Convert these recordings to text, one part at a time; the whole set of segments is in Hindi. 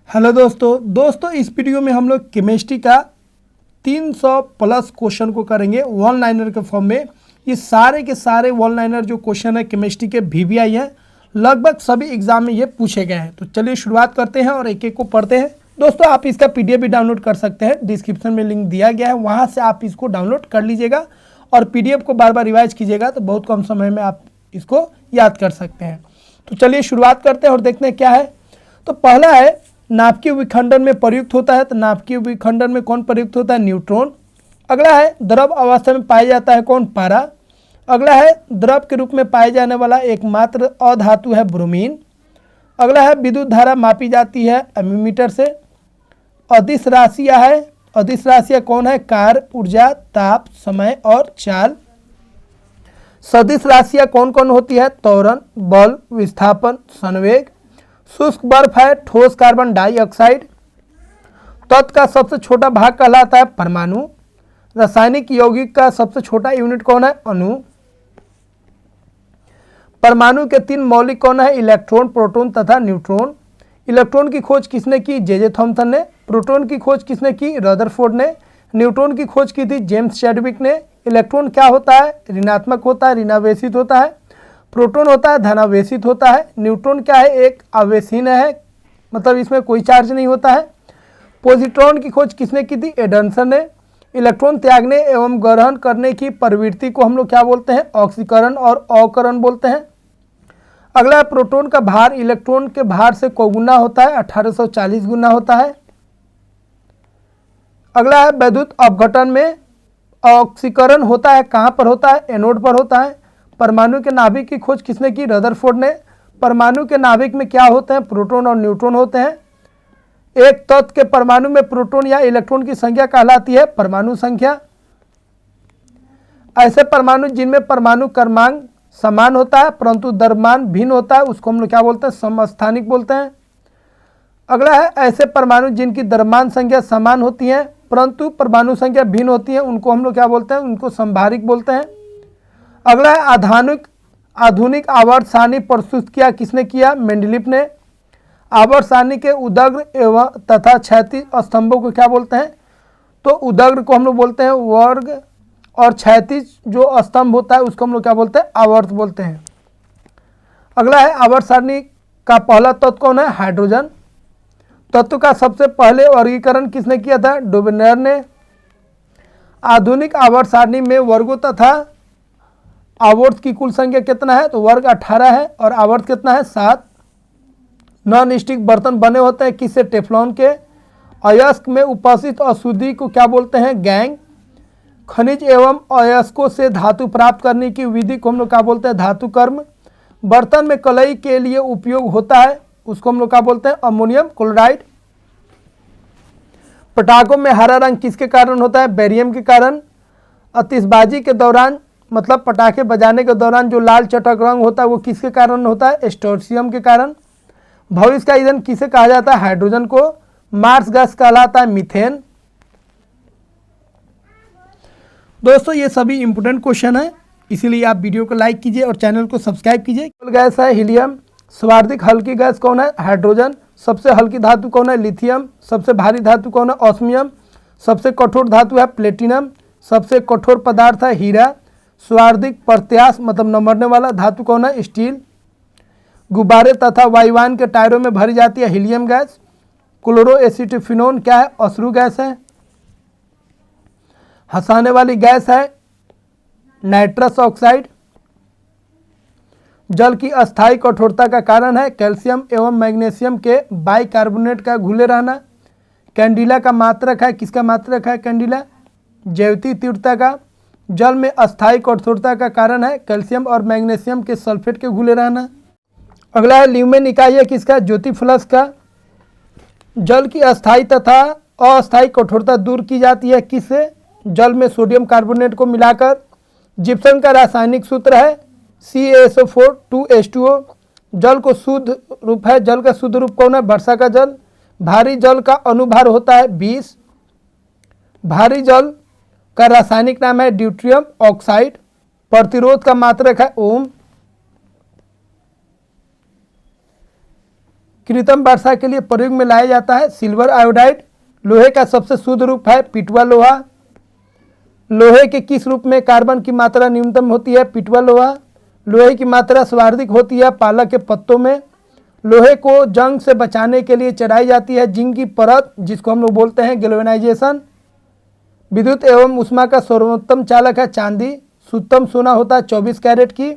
हेलो दोस्तों इस वीडियो में हम लोग केमिस्ट्री का 300 प्लस क्वेश्चन को करेंगे वन लाइनर के फॉर्म में। ये सारे के सारे वन लाइनर जो क्वेश्चन है केमिस्ट्री के VVI हैं, लगभग सभी एग्जाम में ये पूछे गए हैं। तो चलिए शुरुआत करते हैं और एक एक को पढ़ते हैं। दोस्तों आप इसका PDF भी डाउनलोड कर सकते हैं, डिस्क्रिप्शन में लिंक दिया गया है, वहाँ से आप इसको डाउनलोड कर लीजिएगा और PDF को बार बार रिवाइज कीजिएगा तो बहुत कम समय में आप इसको याद कर सकते हैं। तो चलिए शुरुआत करते हैं और देखते हैं क्या है। तो पहला है नाभिकीय विखंडन में प्रयुक्त होता है, तो नाभिकीय विखंडन में कौन प्रयुक्त होता है? न्यूट्रॉन। अगला है द्रव अवस्था में पाया जाता है कौन? पारा। अगला है द्रव के रूप में पाए जाने वाला एकमात्र अधातु है ब्रोमीन। अगला है विद्युत धारा मापी जाती है एमीमीटर से। अदिश राशियाँ है, अदिश राशियाँ कौन है? कार्य, ऊर्जा, ताप, समय और चाल। सदिश राशियाँ कौन कौन होती है? त्वरण, बल, विस्थापन, संवेग। शुष्क बर्फ है, ठोस कार्बन डाइऑक्साइड। तत्व का सबसे छोटा भाग कहलाता है परमाणु। रासायनिक यौगिक का सबसे छोटा यूनिट कौन है? अणु। परमाणु के 3 मौलिक कौन है? इलेक्ट्रॉन, प्रोटॉन तथा न्यूट्रॉन। इलेक्ट्रॉन की खोज किसने की? जे थॉमसन ने। प्रोटॉन की खोज किसने की? रदरफोर्ड ने। न्यूट्रॉन की खोज की थी जेम्स चैडविक ने। इलेक्ट्रॉन क्या होता है? ऋणात्मक होता है, ऋणावेशित होता है। प्रोटॉन होता है धनावेशित होता है। न्यूट्रॉन क्या है? एक आवेशहीन है, मतलब इसमें कोई चार्ज नहीं होता है। पॉजिट्रॉन की खोज किसने की थी? एडमसन ने। इलेक्ट्रॉन त्यागने एवं ग्रहण करने की प्रवृत्ति को हम लोग क्या बोलते हैं? ऑक्सीकरण और अवकरण बोलते हैं। अगला है प्रोटॉन का भार इलेक्ट्रॉन के भार से गुना होता है? 1840 गुना होता है। अगला है वैद्युत अपघटन में ऑक्सीकरण होता है, कहाँ पर होता है? एनोड पर होता है। परमाणु के नाभिक की खोज किसने की? रदरफोर्ड ने। परमाणु के नाभिक में क्या होते हैं? प्रोटॉन और न्यूट्रॉन होते हैं। एक तत्व के परमाणु में प्रोटॉन या इलेक्ट्रॉन की संख्या कहलाती है परमाणु संख्या। ऐसे परमाणु जिनमें परमाणु क्रमांक समान होता है परंतु द्रव्यमान भिन्न होता है उसको हम लोग क्या बोलते हैं? समस्थानिक बोलते हैं। अगला है ऐसे परमाणु जिनकी द्रव्यमान संख्या समान होती है परंतु परमाणु संख्या भिन्न होती है उनको हम लोग क्या बोलते हैं? उनको समभारिक बोलते हैं। अगला है आधुनिक आवर्त सारणी प्रस्तुत किया किसने किया? मेंडलीफ ने। आवर्त सारणी के उदग्र एवं तथा क्षैतिज स्तंभों को क्या बोलते हैं? तो उदग्र को हम लोग बोलते हैं वर्ग और क्षैतिज जो स्तंभ होता है उसको हम लोग क्या बोलते हैं? आवर्त बोलते हैं। अगला है आवर्त सारणी का पहला तत्व कौन है? हाइड्रोजन। तत्व का सबसे पहले वर्गीकरण किसने किया था? डुबनेर ने। आधुनिक आवर्त सारणी में वर्गों तथा आवर्त की कुल संख्या कितना है? तो वर्ग 18 है और आवर्त कितना है? 7। नॉन स्टिक बर्तन बने होते हैं किससे? टेफ्लॉन के। अयस्क में उपस्थित अशुद्धि को क्या बोलते हैं? गैंग। खनिज एवं अयस्कों से धातु प्राप्त करने की विधि को हम लोग क्या बोलते हैं? धातु कर्म। बर्तन में कलई के लिए उपयोग होता है उसको हम लोग क्या बोलते हैं? Ammonium chloride. पटाखों में हरा रंग किसके कारण होता है? बेरियम के कारण। आतिशबाजी के दौरान मतलब पटाखे बजाने के दौरान जो लाल चटक रंग होता है वो किसके कारण होता है? स्ट्रोंशियम के कारण। भविष्य का ईंधन किसे कहा जाता है? हाइड्रोजन को। मार्स गैस कहलाता है मीथेन। दोस्तों ये सभी इंपोर्टेंट क्वेश्चन है, इसीलिए आप वीडियो को लाइक कीजिए और चैनल को सब्सक्राइब कीजिए। गैस है हीलियम। सर्वाधिक हल्की गैस कौन है? हाइड्रोजन। सबसे हल्की धातु कौन है? लिथियम। सबसे भारी धातु कौन है? ऑस्मियम। सबसे कठोर धातु है प्लेटिनम। सबसे कठोर पदार्थ है हीरा। सर्वाधिक प्रत्याश मतलब न मरने वाला धातु कौन है? स्टील। गुब्बारे तथा वायुयान के टायरों में भरी जाती है हीलियम गैस। क्लोरोएसिटिफिनोन क्या है? अश्रु गैस है। हंसाने वाली गैस है नाइट्रस ऑक्साइड। जल की अस्थायी कठोरता का कारण है कैल्शियम एवं मैग्नीशियम के बाइकार्बोनेट का घुले रहना। कैंडिला का मात्रक है, किसका मात्रक है कैंडिला? ज्यामितीय तीव्रता का। जल में अस्थायी कठोरता का कारण है कैल्शियम और मैग्नीशियम के सल्फेट के घुले रहना। अगला है ल्यूमेन इकाई है किसका? ज्योति फ्लक्स का। जल की अस्थायी तथा अस्थायी कठोरता दूर की जाती है किससे? जल में सोडियम कार्बोनेट को मिलाकर। जिप्सम का रासायनिक सूत्र है CaSO4 2H2O। जल को शुद्ध रूप है, जल का शुद्ध रूप कौन है? वर्षा का जल। भारी जल का अनुभार होता है 20। भारी जल का रासायनिक नाम है ड्यूट्रियम ऑक्साइड। प्रतिरोध का मात्रक है ओम। कृत्रिम वर्षा के लिए प्रयोग में लाया जाता है सिल्वर आयोडाइड। लोहे का सबसे शुद्ध रूप है पिटवा लोहा। लोहे के किस रूप में कार्बन की मात्रा न्यूनतम होती है? पिटवा लोहा। लोहे की मात्रा सर्वाधिक होती है पालक के पत्तों में। लोहे को जंग से बचाने के लिए चढ़ाई जाती है जिंक की परत, जिसको हम लोग बोलते हैं गैल्वेनाइजेशन। विद्युत एवं ऊष्मा का सर्वोत्तम चालक है चांदी। शुद्धतम सोना होता है 24 कैरेट की।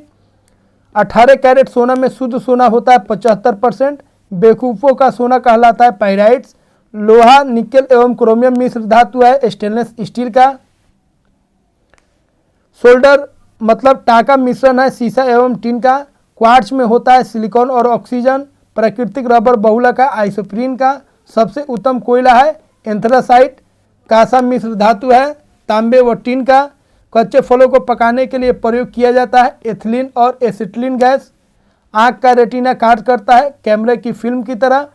18 कैरेट सोना में शुद्ध सोना होता है 75%। बेवकूफ़ों का सोना कहलाता है पाइराइट्स। लोहा, निकेल एवं क्रोमियम मिश्र धातु है स्टेनलेस स्टील का। सोल्डर मतलब टाका मिश्रण है सीसा एवं टिन का। क्वार्ट्ज में होता है सिलिकॉन और ऑक्सीजन। प्राकृतिक रबर बहुलक है आइसोप्रीन का। सबसे उत्तम कोयला है एंथ्रासाइट। कांसा मिश्र धातु है तांबे व टिन का। कच्चे फलों को पकाने के लिए प्रयोग किया जाता है एथिलीन और एसिटिलीन गैस। आँख का रेटिना कार्य करता है कैमरे की फिल्म की तरह।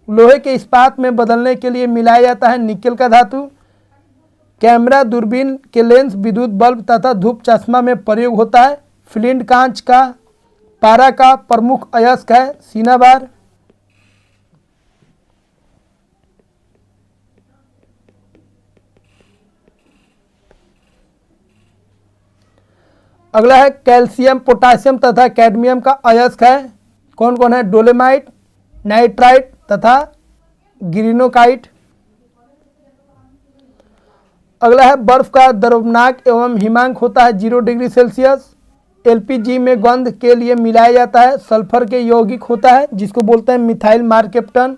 लोहे के इस्पात में बदलने के लिए मिलाया जाता है निकेल का धातु। कैमरा, दूरबीन के लेंस, विद्युत बल्ब तथा धूप चश्मा में प्रयोग होता है फ्लिंट कांच का। पारा का प्रमुख अयस्क है सिनाबार। अगला है कैल्शियम, पोटासियम तथा कैडमियम का अयस्क है। कौन कौन है? डोलेमाइट, नाइट्राइट तथा ग्रीनोकाइट। अगला है बर्फ का द्रवनाक एवं हिमांक होता है 0 डिग्री सेल्सियस। एलपीजी में गंध के लिए मिलाया जाता है सल्फर के यौगिक होता है जिसको बोलते हैं मिथाइल मार्केप्टन।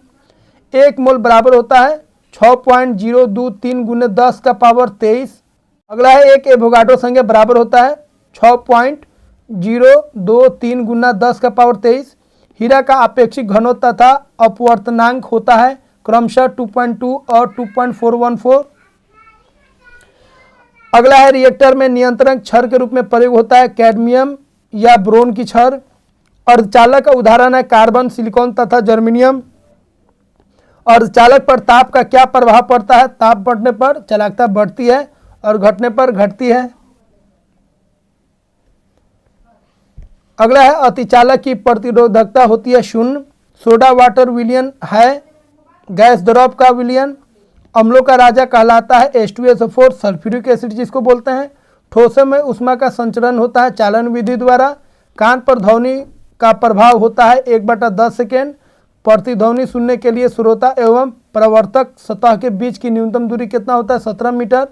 1 मोल बराबर होता है 6.023 गुने 10 का पावर 23। अगला है एक एवोगाड्रो संख्या बराबर होता है 6.023 गुना 10 का पावर 23। हीरा का अपेक्षित घनत्व तथा अपवर्तनांक होता है क्रमशः 2.2 और 2.414। अगला है रिएक्टर में नियंत्रण क्षर के रूप में प्रयोग होता है कैडमियम या ब्रोन की क्षर। अर्धचालक का उदाहरण है कार्बन, सिलिकॉन तथा जर्मेनियम। अर्धचालक पर ताप का क्या प्रभाव पड़ता है? ताप बढ़ने पर चालकता बढ़ती है और घटने पर घटती है। अगला है अतिचालक की प्रतिरोधकता होती है 0। सोडा वाटर विलयन है गैस द्रव का विलयन। अम्लों का राजा कहलाता है H2SO4 सल्फ्यूरिक एसिड जिसको बोलते हैं। ठोसों में ऊष्मा का संचरण होता है चालन विधि द्वारा। कान पर ध्वनि का प्रभाव होता है 1/10 सेकेंड। प्रतिध्वनि सुनने के लिए श्रोता एवं प्रवर्तक सतह के बीच की न्यूनतम दूरी कितना होता है? 17 मीटर।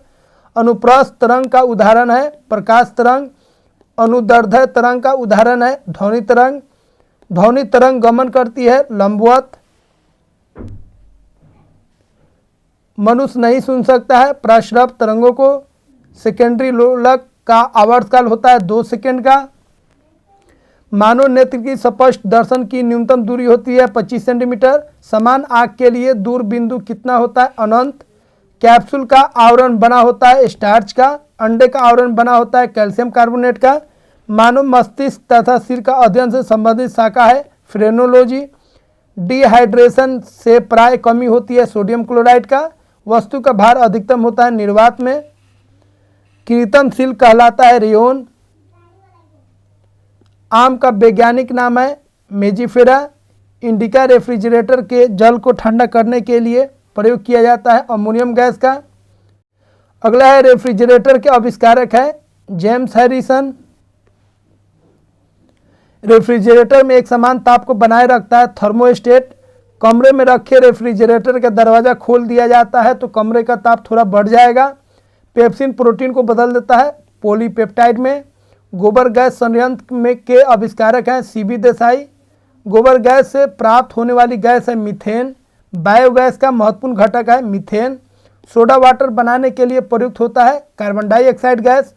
अनुप्रस्थ तरंग का उदाहरण है प्रकाश तरंग। अनुदैर्ध्य तरंग का उदाहरण है ध्वनि तरंग। ध्वनि तरंग गमन करती है लंबवत। मनुष्य नहीं सुन सकता है प्रश्रव तरंगों को। सेकेंडरी लोलक का आवर्तकाल होता है 2 सेकेंड का। मानव नेत्र की स्पष्ट दर्शन की न्यूनतम दूरी होती है 25 सेंटीमीटर। समान आँख के लिए दूर बिंदु कितना होता है? अनंत। कैप्सूल का आवरण बना होता है स्टार्च का। अंडे का आवरण बना होता है कैल्शियम कार्बोनेट का। मानव मस्तिष्क तथा सिर का अध्ययन से संबंधित शाखा है फ्रेनोलॉजी। डिहाइड्रेशन से प्राय कमी होती है सोडियम क्लोराइड का। वस्तु का भार अधिकतम होता है निर्वात में। कृत्रिमशील कहलाता है रेयोन। आम का वैज्ञानिक नाम है मेजिफेरा। इंडिका रेफ्रिजरेटर के जल को ठंडा करने के लिए प्रयोग किया जाता है अमोनियम गैस का। अगला है रेफ्रिजरेटर के आविष्कारक है जेम्स हैरिसन। रेफ्रिजरेटर में एक समान ताप को बनाए रखता है थर्मोस्टेट। कमरे में रखे रेफ्रिजरेटर का दरवाज़ा खोल दिया जाता है तो कमरे का ताप थोड़ा बढ़ जाएगा। पेप्सिन प्रोटीन को बदल देता है पॉलीपेप्टाइड में। गोबर गैस संयंत्र में के आविष्कारक हैं सीबी देसाई। गोबर गैस से प्राप्त होने वाली गैस है मीथेन। बायोगैस का महत्वपूर्ण घटक है मीथेन। सोडा वाटर बनाने के लिए प्रयुक्त होता है कार्बन डाइऑक्साइड गैस।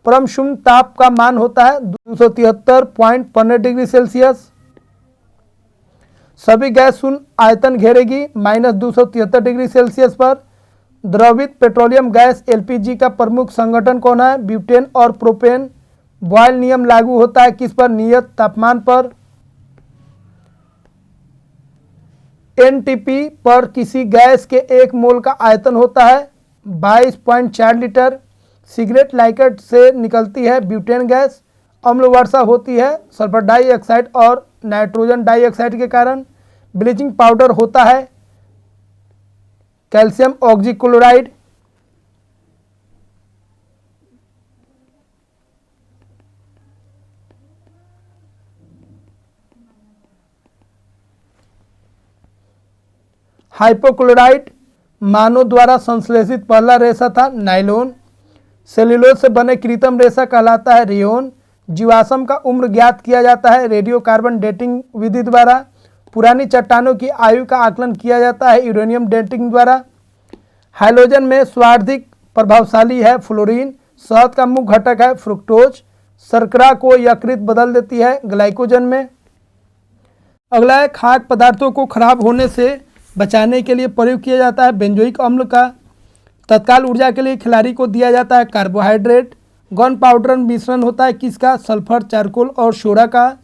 परम शून्य ताप का मान होता है 273.15 डिग्री सेल्सियस। सभी गैस शून्य आयतन घेरेगी -273 डिग्री सेल्सियस पर। द्रवित पेट्रोलियम गैस एलपीजी का प्रमुख संगठन कौन है? ब्यूटेन और प्रोपेन। बॉयल नियम लागू होता है किस पर? नियत तापमान पर। एनटीपी पर किसी गैस के 1 मोल का आयतन होता है 22.4 लीटर। सिगरेट लाइटर से निकलती है ब्यूटेन गैस। अम्ल वर्षा होती है सल्फर डाइऑक्साइड और नाइट्रोजन डाइऑक्साइड के कारण। ब्लीचिंग पाउडर होता है कैल्शियम ऑक्सीक्लोराइड। हाइपोक्लोराइट मानव द्वारा संश्लेषित पहला रेशा था नायलॉन। सेल्यूलोज से बने कृत्रिम रेशा कहलाता है रेयॉन। जीवाश्म का उम्र ज्ञात किया जाता है रेडियोकार्बन डेटिंग विधि द्वारा। पुरानी चट्टानों की आयु का आकलन किया जाता है यूरेनियम डेटिंग द्वारा। हाइड्रोजन में सर्वाधिक प्रभावशाली है फ्लोरीन। शहद का मुख्य घटक है फ्रुक्टोज। शर्करा को यकृत बदल देती है ग्लाइकोजन में। अगला है खाद्य पदार्थों को खराब होने से बचाने के लिए प्रयोग किया जाता है बेंजोइक अम्ल का। तत्काल ऊर्जा के लिए खिलाड़ी को दिया जाता है कार्बोहाइड्रेट। गन पाउडर मिश्रण होता है किसका? सल्फर, चारकोल और सोडा का।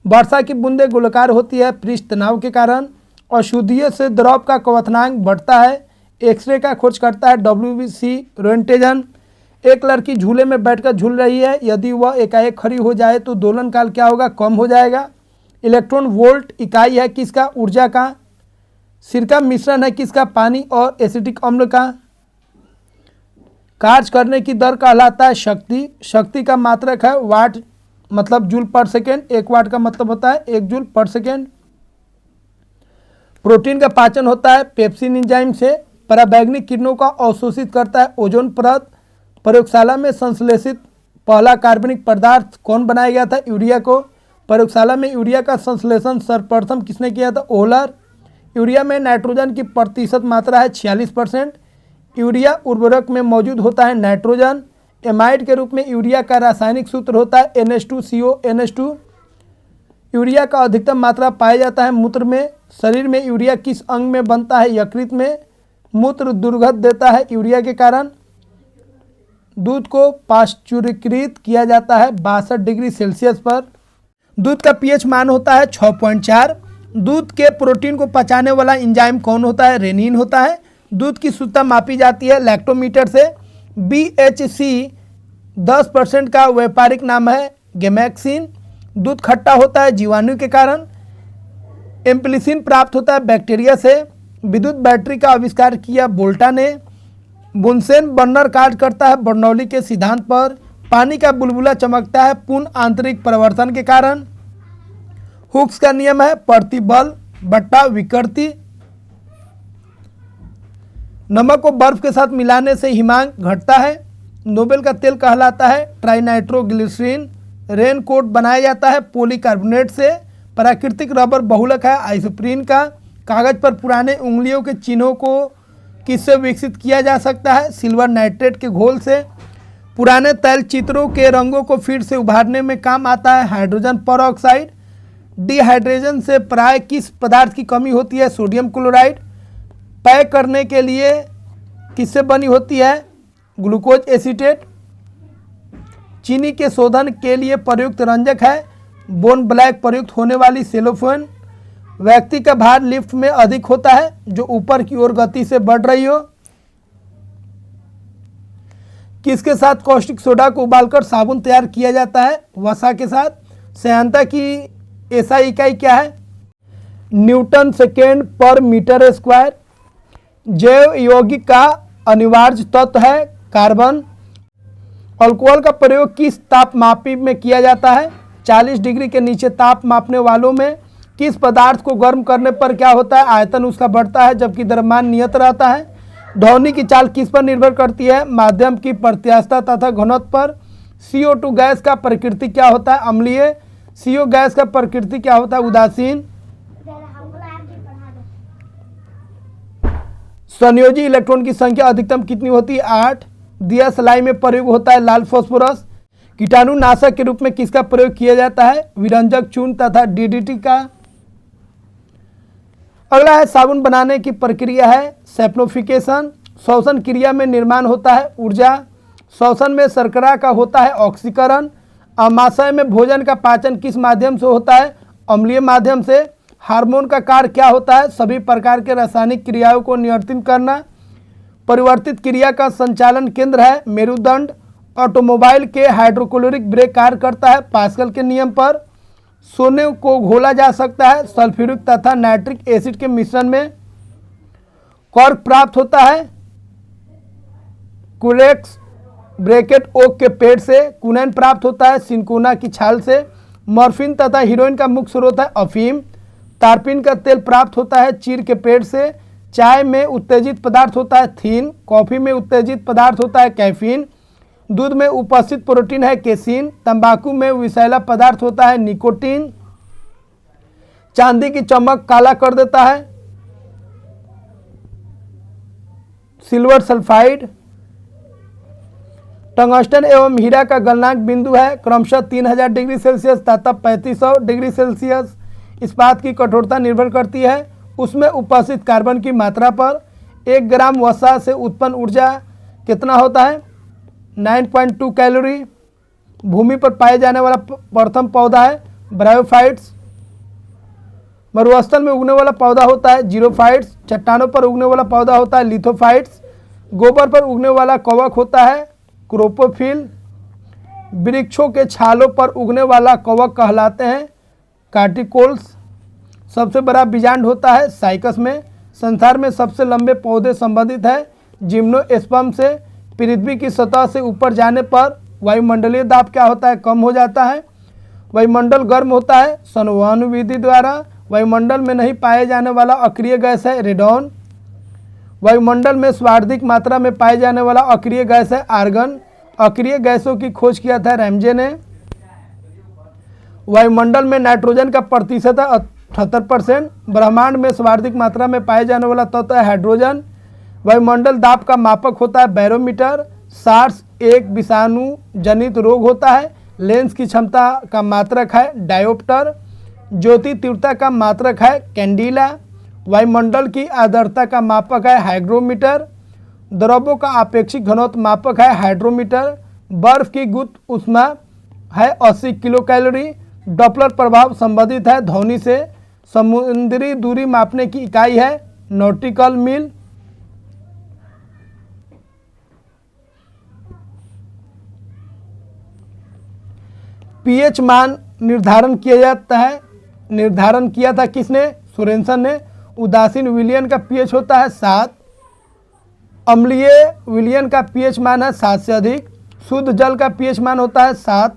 वर्षा की बूंदें गोलाकार होती है पृष्ठ तनाव के कारण। अशुद्धियों से द्रव का क्वथनांक बढ़ता है। एक्सरे का खोज करता है WBC रोएंटगेन। एक लड़की झूले में बैठकर झूल रही है, यदि वह एकाएक खड़ी हो जाए तो दोलन काल क्या होगा? कम हो जाएगा। इलेक्ट्रॉन वोल्ट इकाई है किसका? ऊर्जा का। सिरका मिश्रण है किसका? पानी और एसिटिक अम्ल का। कार्य करने की दर कहलाता है शक्ति। शक्ति का मात्रक है वाट मतलब जूल पर सेकेंड। 1 वाट का मतलब होता है 1 जूल पर सेकेंड। प्रोटीन का पाचन होता है पेप्सिन एंजाइम से। पराबैंगनी किरणों का अवशोषित करता है ओजोन परत। प्रयोगशाला में संश्लेषित पहला कार्बनिक पदार्थ कौन बनाया गया था? यूरिया को। प्रयोगशाला में यूरिया का संश्लेषण सर्वप्रथम किसने किया था? ओहलर। यूरिया में नाइट्रोजन की प्रतिशत मात्रा है 46%। यूरिया उर्वरक में मौजूद होता है नाइट्रोजन। एमाइड के रूप में यूरिया का रासायनिक सूत्र होता है NH2CO NH2। यूरिया का अधिकतम मात्रा पाया जाता है मूत्र में। शरीर में यूरिया किस अंग में बनता है? यकृत में। मूत्र दुर्गंध देता है यूरिया के कारण। दूध को पाश्चुरीकृत किया जाता है 62 डिग्री सेल्सियस पर। दूध का pH मान होता है 6.4। दूध के प्रोटीन को पचाने वाला एंजाइम कौन होता है? रेनिन होता है। दूध की शुद्धता मापी जाती है लैक्टोमीटर से। BHC 10% का व्यापारिक नाम है गेमैक्सिन। दूध खट्टा होता है जीवाणु के कारण। एम्पलिसिन प्राप्त होता है बैक्टीरिया से। विद्युत बैटरी का आविष्कार किया वोल्टा ने। बुनसेन बर्नर कार्य करता है बर्नौली के सिद्धांत पर। पानी का बुलबुला चमकता है पूर्ण आंतरिक परिवर्तन के कारण। हुक्स का नियम है प्रतिबल बट्टा विकृति। नमक को बर्फ के साथ मिलाने से हिमांक घटता है। नोबेल का तेल कहलाता है ट्राइनाइट्रोग्लिसरीन। रेन कोट बनाया जाता है पॉलीकार्बोनेट से। प्राकृतिक रबर बहुलक है आइसोप्रीन का। कागज पर पुराने उंगलियों के चिन्हों को किससे विकसित किया जा सकता है? सिल्वर नाइट्रेट के घोल से। पुराने तैल चित्रों के रंगों को फिर से उभारने में काम आता है हाइड्रोजन परऑक्साइड। डिहाइड्रेशन से प्राय किस पदार्थ की कमी होती है? Sodium chloride. पैक करने के लिए किससे बनी होती है? Glucose acetate. चीनी के शोधन के लिए प्रयुक्त रंजक है बोन ब्लैक। प्रयुक्त होने वाली सेलोफोन। व्यक्ति का भार लिफ्ट में अधिक होता है जो ऊपर की ओर गति से बढ़ रही हो। किसके साथ कॉस्टिक सोडा को उबालकर साबुन तैयार किया जाता है? वसा के साथ। श्यानता की एसआई इकाई क्या है? न्यूटन सेकेंड पर मीटर स्क्वायर। जैव यौगिक का अनिवार्य तत्व है कार्बन। अल्कोहल का प्रयोग किस तापमापी में किया जाता है? 40 डिग्री के नीचे ताप मापने वालों में। किस पदार्थ को गर्म करने पर क्या होता है? आयतन उसका बढ़ता है जबकि द्रव्यमान नियत रहता है। ध्वनि की चाल किस पर निर्भर करती है? माध्यम की प्रत्यास्थता तथा घनत्व पर। CO2 गैस का प्रकृति क्या होता है? अम्लीय। CO गैस का प्रकृति क्या होता है? उदासीन। संयोजी इलेक्ट्रॉन की संख्या अधिकतम कितनी होती है? 8। दिया सलाई में प्रयोग होता है लाल फास्फोरस। कीटाणुनाशक के रूप में किसका प्रयोग किया जाता है? विरंजक चूर्ण तथा DDT का। अगला है साबुन बनाने की प्रक्रिया है सैप्नोफिकेशन। श्वसन क्रिया में निर्माण होता है ऊर्जा। श्वसन में शर्करा का होता है ऑक्सीकरण। आमाशय में भोजन का पाचन किस माध्यम से होता है? अम्लीय माध्यम से। हार्मोन का कार्य क्या होता है? सभी प्रकार के रासायनिक क्रियाओं को नियंत्रित करना। परिवर्तित क्रिया का संचालन केंद्र है मेरुदंड। ऑटोमोबाइल के हाइड्रोक्लोरिक ब्रेक कार्य करता है पास्कल के नियम पर। सोने को घोला जा सकता है सल्फ्यूरिक तथा नाइट्रिक एसिड के मिश्रण में। कॉर्क प्राप्त होता है कुरेक्स ब्रैकेट ओक के पेड़ से। कुनैन प्राप्त होता है सिनकोना की छाल से। मॉर्फिन तथा हीरोइन का मुख्य स्रोत है अफीम। तारपीन का तेल प्राप्त होता है चीड़ के पेड़ से। चाय में उत्तेजित पदार्थ होता है थीन। कॉफ़ी में उत्तेजित पदार्थ होता है कैफीन। दूध में उपस्थित प्रोटीन है केसीन। तंबाकू में विषैला पदार्थ होता है निकोटीन। चांदी की चमक काला कर देता है सिल्वर सल्फाइड। टंगस्टन एवं हीरा का गलनांक बिंदु है क्रमशः 3000 डिग्री सेल्सियस तथा 3500 डिग्री सेल्सियस। इस्पात की कठोरता निर्भर करती है उसमें उपस्थित कार्बन की मात्रा पर। 1 ग्राम वसा से उत्पन्न ऊर्जा कितना होता है 9.2 कैलोरी। भूमि पर पाए जाने वाला प्रथम पौधा है ब्रायोफाइट्स। मरुस्थल में उगने वाला पौधा होता है जीरोफाइट्स। चट्टानों पर उगने वाला पौधा होता है लिथोफाइट्स। गोबर पर उगने वाला कवक होता है क्रोपोफिल। वृक्षों के छालों पर उगने वाला कवक कहलाते हैं कार्टिकोल्स। सबसे बड़ा बीजांड होता है साइकस में। संसार में सबसे लंबे पौधे संबंधित है जिम्नोस्पर्म से। पृथ्वी की सतह से ऊपर जाने पर वायुमंडलीय दाब क्या होता है कम हो जाता है। वायुमंडल गर्म होता है संवहन विधि द्वारा। वायुमंडल में नहीं पाए जाने वाला अक्रिय गैस है रेडॉन। वायुमंडल में सर्वाधिक मात्रा में पाए जाने वाला अक्रिय गैस है आर्गन। अक्रिय गैसों की खोज किया था रैमजे ने। वायुमंडल में नाइट्रोजन का प्रतिशत है 78%। ब्रह्मांड में सर्वाधिक मात्रा में पाए जाने वाला तत्व है हाइड्रोजन। वायुमंडल दाब का मापक होता है बैरोमीटर। सार्स एक विषाणु जनित रोग होता है। लेंस की क्षमता का मात्रक है डायोप्टर। ज्योति तीव्रता का मात्रक है कैंडिला। वायुमंडल की आर्द्रता का मापक है हाइग्रोमीटर। द्रव्यों का आपेक्षिक घनत्व मापक है हाइड्रोमीटर। बर्फ की गुप्त ऊष्मा है 80 किलो कैलोरी। डॉपलर प्रभाव संबंधित है ध्वनि से। समुद्री दूरी मापने की इकाई है नॉटिकल मील। पीएच मान निर्धारण किया जाता है। निर्धारण किया था किसने सोरेनसन ने। उदासीन विलयन का पीएच होता है 7। अम्लीय विलयन का पीएच मान है 7 से अधिक। शुद्ध जल का पीएच मान होता है 7।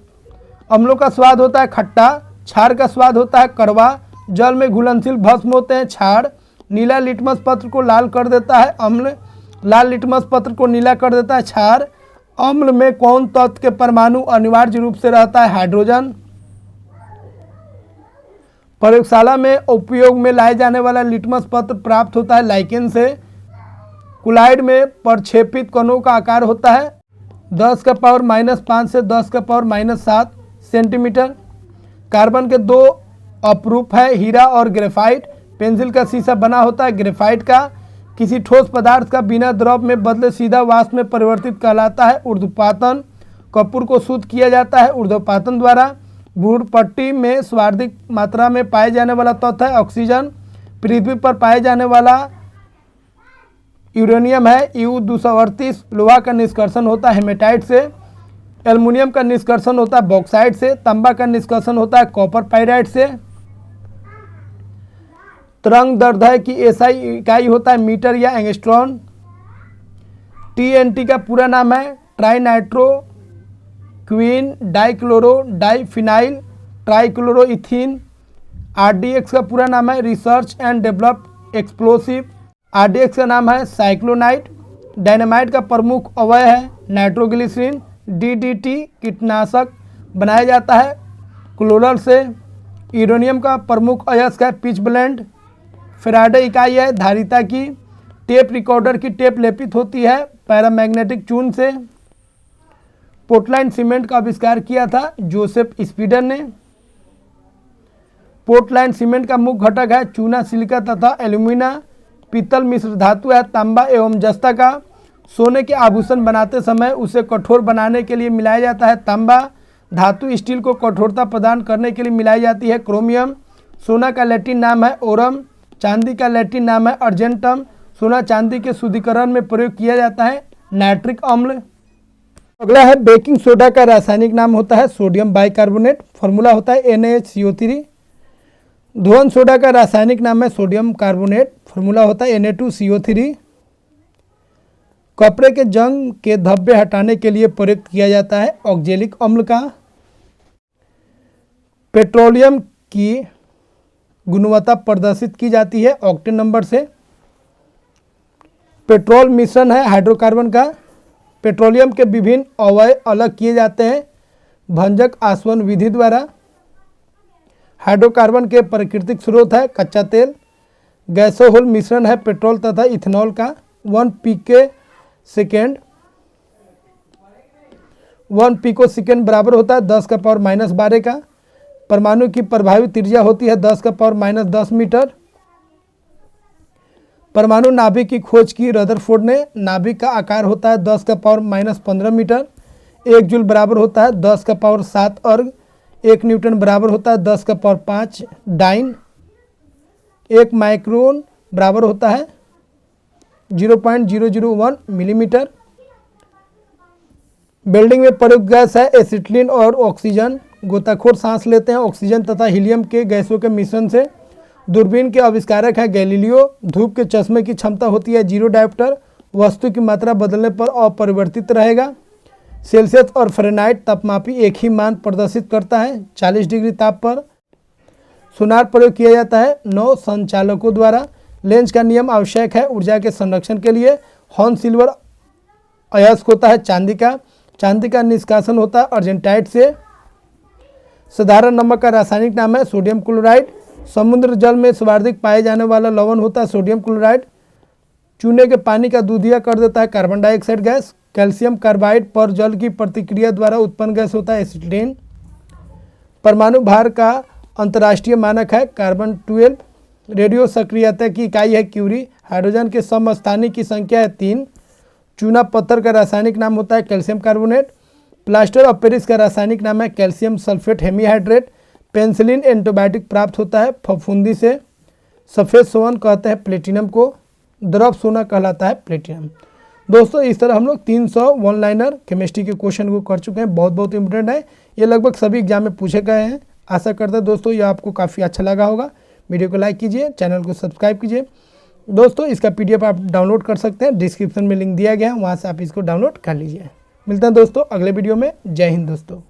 अम्लों का स्वाद होता है खट्टा। क्षार का स्वाद होता है कड़वा। जल में घुलनशील भस्म होते हैं क्षार। नीला लिटमस पत्र को लाल कर देता है अम्ल। लाल लिटमस पत्र को नीला कर देता है क्षार। अम्ल में कौन तत्व के परमाणु अनिवार्य रूप से रहता है हाइड्रोजन। प्रयोगशाला में उपयोग में लाए जाने वाला लिटमस पत्र प्राप्त होता है लाइकेन से। कुलाइड में प्रक्षेपित कणों का आकार होता है 10⁻⁻5 से 10⁻⁻7 सेंटीमीटर। कार्बन के 2 अपरूप है हीरा और ग्रेफाइट। पेंसिल का शीशा बना होता है ग्रेफाइट का। किसी ठोस पदार्थ का बिना द्रव में बदले सीधा वाष्प में परिवर्तित कहलाता है ऊर्ध्वपातन। कपूर को शुद्ध किया जाता है ऊर्ध्वपातन द्वारा। भूपट्टी में सर्वाधिक मात्रा में पाए जाने वाला तत्व है ऑक्सीजन। पृथ्वी पर पाए जाने वाला यूरेनियम है U-238। लोहा का निष्कर्षण होता है हेमेटाइट से। एल्युमिनियम का निष्कर्षण होता है बॉक्साइट से। तांबा का निष्कर्षण होता है कॉपर पाइराइट से। तरंग दैर्ध्य की एसआई इकाई होता है मीटर या एंगस्ट्रॉन। TNT का पूरा नाम है tri nitro queen dichloro diphenyl trichloroethene. RDX का पूरा नाम है research and develop explosive. RDX का नाम है साइक्लोनाइट। डायनामाइट का प्रमुख अवयव है नाइट्रोग्लिसरीन। DDT कीटनाशक बनाया जाता है क्लोरल से। यूरेनियम का प्रमुख अयस्क है पिच ब्लेंड। फेराडे इकाई है धारिता की। टेप रिकॉर्डर की टेप लेपित होती है पैरामैग्नेटिक चून से। पोर्टलैंड सीमेंट का आविष्कार किया था जोसेफ स्पीडन ने। पोर्टलैंड सीमेंट का मुख्य घटक है चूना सिलिका तथा एल्यूमिना। पीतल मिश्र धातु है तांबा एवं जस्ता का। सोने के आभूषण बनाते समय उसे कठोर बनाने के लिए मिलाया जाता है तांबा। धातु स्टील को कठोरता प्रदान करने के लिए मिलाई जाती है क्रोमियम। सोना का लैटिन नाम है ओरम। चांदी का लैटिन नाम है अर्जेंटम। सोना चांदी के शुद्धिकरण में प्रयोग किया जाता है नाइट्रिक अम्ल। अगला है बेकिंग सोडा का रासायनिक नाम होता है सोडियम बाइकार्बोनेट, फॉर्मूला होता है NaHCO3। धुआं सोडा का रासायनिक नाम है सोडियम कार्बोनेट, फॉर्मूला होता है Na2CO3। कपड़े के जंग के धब्बे हटाने के लिए प्रयुक्त किया जाता है ऑक्जेलिक अम्ल का। पेट्रोलियम की गुणवत्ता प्रदर्शित की जाती है ऑक्टेन नंबर से। पेट्रोल मिश्रण है हाइड्रोकार्बन का। पेट्रोलियम के विभिन्न अवयव अलग किए जाते हैं भंजक आसवन विधि द्वारा। हाइड्रोकार्बन के प्राकृतिक स्रोत है कच्चा तेल। गैसोहोल मिश्रण है पेट्रोल तथा इथेनॉल का। 1 पिको सेकेंड बराबर होता है 10 का पावर -12 का। परमाणु की प्रभावी त्रिज्या होती है 10 का पावर -10 मीटर। परमाणु नाभिक की खोज की रदरफोर्ड ने। नाभिक का आकार होता है 10 का पावर -15 मीटर। 1 जूल बराबर होता है 10 का पावर 7 अर्ग। 1 न्यूटन बराबर होता है 10 का पावर 5 डाइन। 1 माइक्रोन बराबर होता है 0.001 मिलीमीटर। वेल्डिंग में प्रयुक्त गैस है एसिटिलीन और ऑक्सीजन। गोताखोर सांस लेते हैं ऑक्सीजन तथा हीलियम के गैसों के मिश्रण से। दूरबीन के आविष्कारक है गैलीलियो। धूप के चश्मे की क्षमता होती है 0 डायोप्टर। वस्तु की मात्रा बदलने पर अपरिवर्तित रहेगा। सेल्सियस और फ़ारेनहाइट तापमापी एक ही मान प्रदर्शित करता है 40 डिग्री ताप पर। सोनार प्रयोग किया जाता है नौ संचालकों द्वारा। लेंस का नियम आवश्यक है ऊर्जा के संरक्षण के लिए। हॉर्न सिल्वर अयस्क होता है चांदी का। चांदी का निष्कासन होता है अर्जेंटाइट से। साधारण नमक का रासायनिक नाम है सोडियम क्लोराइड। समुद्र जल में सर्वाधिक पाए जाने वाला लवण होता है सोडियम क्लोराइड। चूने के पानी का दूधिया कर देता है carbon dioxide gas. Calcium carbide पर जल की प्रतिक्रिया द्वारा उत्पन्न गैस होता है एसिटिलीन। परमाणु भार का अंतर्राष्ट्रीय मानक है कार्बन 12। रेडियो सक्रियता की इकाई है क्यूरी। हाइड्रोजन के समस्थानिक की संख्या है 3। चूना पत्थर का रासायनिक नाम होता है calcium carbonate. Plaster of Paris का रासायनिक नाम है calcium sulphate hemihydrate. Penicillin antibiotic प्राप्त होता है फफूंदी से। सफ़ेद सोन कहते हैं प्लेटिनम को। द्रव सोना कहलाता है प्लेटिनम। दोस्तों इस तरह हम लोग 300 वन लाइनर केमिस्ट्री के क्वेश्चन को कर चुके हैं। बहुत इंपॉर्टेंट है ये, लगभग सभी एग्जाम में पूछे गए हैं। आशा करते हैं दोस्तों ये आपको काफ़ी अच्छा लगा होगा। वीडियो को लाइक कीजिए, चैनल को सब्सक्राइब कीजिए। दोस्तों इसका PDF आप डाउनलोड कर सकते हैं, डिस्क्रिप्शन में लिंक दिया गया है, वहाँ से आप इसको डाउनलोड कर लीजिए। मिलते हैं दोस्तों अगले वीडियो में। जय हिंद दोस्तों।